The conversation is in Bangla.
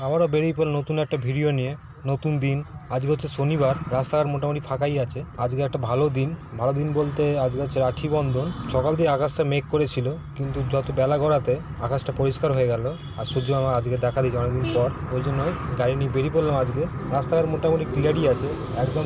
আবারও বেরিয়ে পড়ল নতুন একটা ভিডিও নিয়ে। নতুন দিন, আজকে হচ্ছে শনিবার, রাস্তাঘাট মোটামুটি ফাঁকাই আছে। আজকে একটা ভালো দিন বলতে আজকে হচ্ছে রাখি বন্ধন। সকাল দিয়ে আকাশটা মেঘ করেছিল, কিন্তু যত বেলা গড়াতে আকাশটা পরিষ্কার হয়ে গেল আর সূর্য আমার আজকে দেখা দিয়েছে অনেকদিন পর। ওই জন্য গাড়ি নিয়ে বেরিয়ে পড়লাম। আজকে রাস্তাঘাট মোটামুটি ক্লিয়ারই আছে একদম।